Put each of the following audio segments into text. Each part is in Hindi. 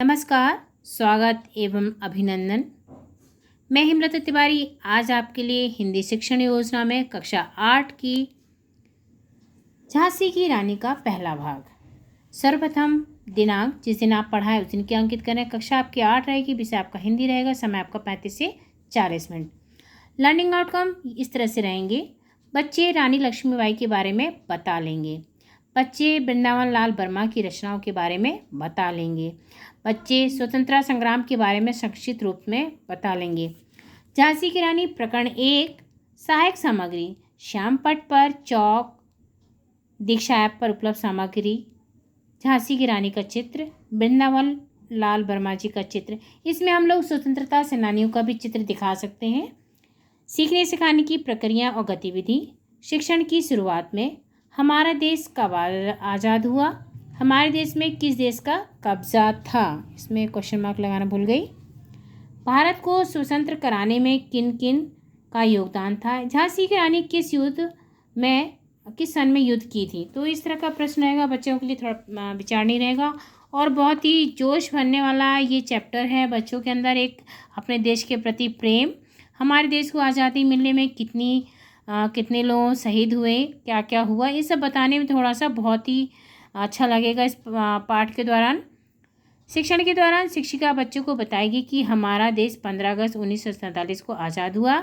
नमस्कार, स्वागत एवं अभिनंदन। मैं हेमलता तिवारी आज आपके लिए हिंदी शिक्षण योजना में कक्षा 8 की झांसी की रानी का पहला भाग। सर्वप्रथम दिनांक जिस दिन आप पढ़ाए उस दिन की अंकित करें। कक्षा आपकी 8 रहेगी, विषय आपका हिंदी रहेगा, समय आपका 35 से 40 मिनट। लर्निंग आउटकम इस तरह से रहेंगे। बच्चे रानी लक्ष्मीबाई के बारे में बता लेंगे। बच्चे वृंदावन लाल वर्मा की रचनाओं के बारे में बता लेंगे। बच्चे स्वतंत्रता संग्राम के बारे में संक्षिप्त रूप में बता लेंगे। झांसी की रानी प्रकरण 1 सहायक सामग्री, श्याम पट पर चौक, दीक्षा ऐप पर उपलब्ध सामग्री, झांसी की रानी का चित्र, वृंदावन लाल वर्मा जी का चित्र। इसमें हम लोग स्वतंत्रता सेनानियों का भी चित्र दिखा सकते हैं। सीखने सिखाने की प्रक्रिया और गतिविधि। शिक्षण की शुरुआत में हमारा देश कब आज़ाद हुआ, हमारे देश में किस देश का कब्जा था, इसमें क्वेश्चन मार्क लगाना भूल गई। भारत को स्वतंत्र कराने में किन किन का योगदान था। झांसी की रानी किस सन में युद्ध की थी। तो इस तरह का प्रश्न रहेगा, बच्चों के लिए थोड़ा विचारनीय रहेगा और बहुत ही जोश भरने वाला ये चैप्टर है। बच्चों के अंदर एक अपने देश के प्रति प्रेम, हमारे देश को आज़ादी मिलने में कितने लोग शहीद हुए, क्या क्या हुआ, ये सब बताने में थोड़ा सा बहुत ही अच्छा लगेगा। इस पाठ के दौरान शिक्षण के दौरान शिक्षिका बच्चों को बताएगी कि हमारा देश 15 अगस्त 1947 को आज़ाद हुआ।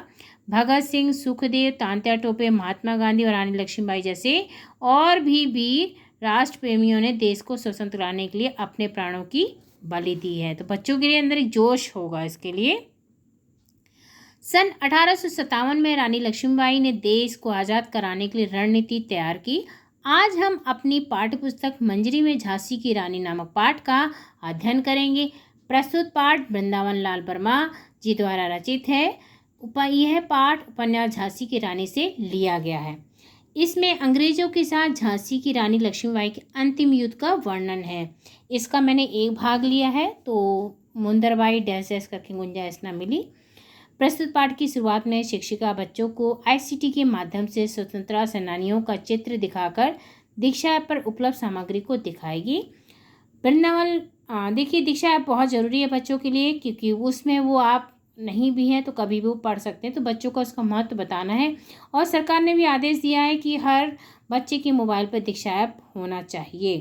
भगत सिंह, सुखदेव, तात्या टोपे, महात्मा गांधी और रानी लक्ष्मीबाई जैसे और भी वीर राष्ट्र प्रेमियों ने देश को स्वतंत्र कराने के लिए अपने प्राणों की बलि दी है। तो बच्चों के लिए अंदर एक जोश होगा इसके लिए। सन 1857 में रानी लक्ष्मीबाई ने देश को आज़ाद कराने के लिए रणनीति तैयार की। आज हम अपनी पाठ्यपुस्तक मंजरी में झांसी की रानी नामक पाठ का अध्ययन करेंगे। प्रस्तुत पाठ वृंदावन लाल वर्मा जी द्वारा रचित है। यह पाठ उपन्यास झांसी की रानी से लिया गया है। इसमें अंग्रेजों के साथ झांसी की रानी लक्ष्मीबाई के अंतिम युद्ध का वर्णन है। इसका मैंने एक भाग लिया है, तो मुंदरबाई डैश डैश करके गुंजाइश न मिली। प्रस्तुत पाठ की शुरुआत में शिक्षिका बच्चों को ICT के माध्यम से स्वतंत्रता सेनानियों का चित्र दिखाकर दीक्षा ऐप पर उपलब्ध सामग्री को दिखाएगी। देखिए, दीक्षा ऐप बहुत ज़रूरी है बच्चों के लिए, क्योंकि उसमें वो आप नहीं भी हैं तो कभी भी वो पढ़ सकते हैं। तो बच्चों को उसका महत्व बताना है और सरकार ने भी आदेश दिया है कि हर बच्चे के मोबाइल पर दीक्षा ऐप होना चाहिए।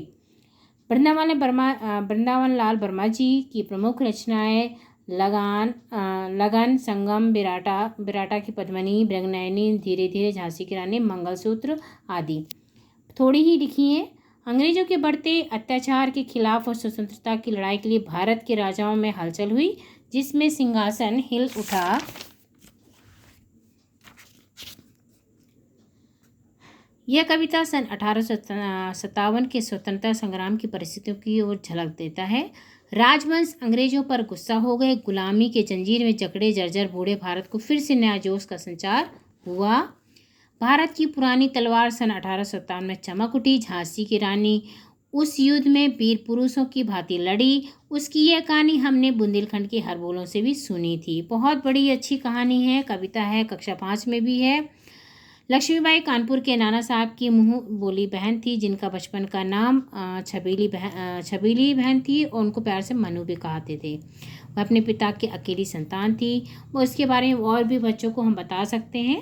वृंदावन लाल वर्मा जी की प्रमुख रचनाएं लगन, संगम, विराटा की पद्मिनी, मृगनयनी, धीरे धीरे, झांसी की रानी, मंगलसूत्र आदि थोड़ी ही लिखी हैं। अंग्रेजों के बढ़ते अत्याचार के खिलाफ और स्वतंत्रता की लड़ाई के लिए भारत के राजाओं में हलचल हुई, जिसमें सिंहासन हिल उठा। यह कविता सन 1857 के स्वतंत्रता संग्राम की परिस्थितियों की ओर झलक देता है। राजवंश अंग्रेजों पर गुस्सा हो गए। गुलामी के जंजीर में जकड़े जर्जर बूढ़े भारत को फिर से नया जोश का संचार हुआ। भारत की पुरानी तलवार सन 1857 में चमक उठी। झांसी की रानी उस युद्ध में वीर पुरुषों की भांति लड़ी। उसकी यह कहानी हमने बुंदेलखंड के हरबोलों से भी सुनी थी। बहुत बड़ी अच्छी कहानी है, कविता है, कक्षा 5 में भी है। लक्ष्मीबाई कानपुर के नाना साहब की मुँह बोली बहन थी, जिनका बचपन का नाम छबीली बहन थी और उनको प्यार से मनु भी कहते थे। वह अपने पिता की अकेली संतान थी। वो इसके बारे में और भी बच्चों को हम बता सकते हैं।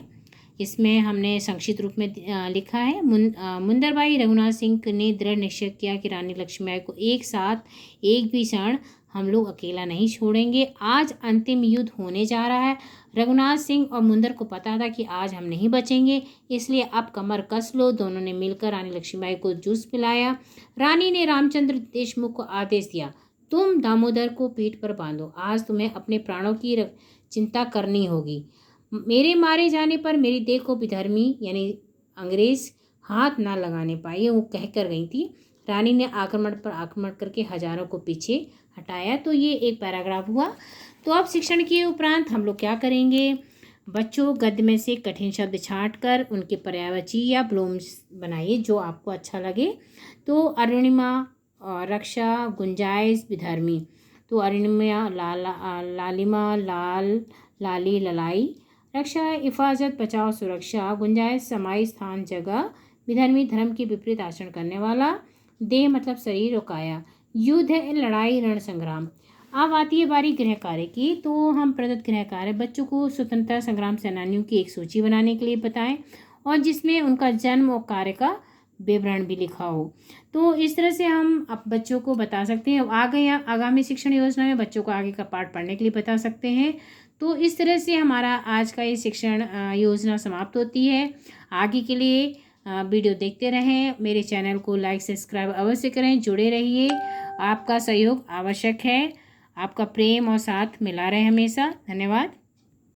इसमें हमने संक्षिप्त रूप में लिखा है। मुंदरबाई रघुनाथ सिंह ने दृढ़ निश्चय किया कि रानी लक्ष्मीबाई को एक साथ एक भी क्षण हम लोग अकेला नहीं छोड़ेंगे। आज अंतिम युद्ध होने जा रहा है। रघुनाथ सिंह और मुंदर को पता था कि आज हम नहीं बचेंगे, इसलिए अब कमर कस लो। दोनों ने मिलकर रानी लक्ष्मीबाई को जूस पिलाया। रानी ने रामचंद्र देशमुख को आदेश दिया, तुम दामोदर को पीठ पर बांधो। आज तुम्हें अपने प्राणों की चिंता करनी होगी। मेरे मारे जाने पर मेरी देह को विधर्मी यानी अंग्रेज हाथ ना लगाने पाए, वो कह कर गई थी। रानी ने आक्रमण पर आक्रमण करके हजारों को पीछे हटाया। तो ये एक पैराग्राफ हुआ। तो अब शिक्षण के उपरांत हम लोग क्या करेंगे, बच्चों गद्य में से कठिन शब्द छांट कर उनके पर्यायवाची या ब्लूम्स बनाइए जो आपको अच्छा लगे। तो अरुणिमा, रक्षा, गुंजाइश, विधर्मी। तो अरुणिमा लालिमा, लाल, लाली, ललाई। रक्षा हिफाजत, बचाव, सुरक्षा। गुंजाइश समाई, स्थान, जगह। विधर्मी धर्म के विपरीत आचरण करने वाला। देह मतलब शरीर और काया। युद्ध है लड़ाई रण संग्राम। अब आती है बारी गृह कार्य की। तो हम प्रदत्त गृह कार्य बच्चों को स्वतंत्रता संग्राम सेनानियों की एक सूची बनाने के लिए बताएं और जिसमें उनका जन्म और कार्य का विवरण भी लिखा हो। तो इस तरह से हम अब बच्चों को बता सकते हैं। आगे आगामी शिक्षण योजना में बच्चों को आगे का पाठ पढ़ने के लिए बता सकते हैं। तो इस तरह से हमारा आज का ये शिक्षण योजना समाप्त होती है। आगे के लिए वीडियो देखते रहें। मेरे चैनल को लाइक सब्सक्राइब अवश्य करें, जुड़े रहिए। आपका सहयोग आवश्यक है। आपका प्रेम और साथ मिला रहे हमेशा। धन्यवाद।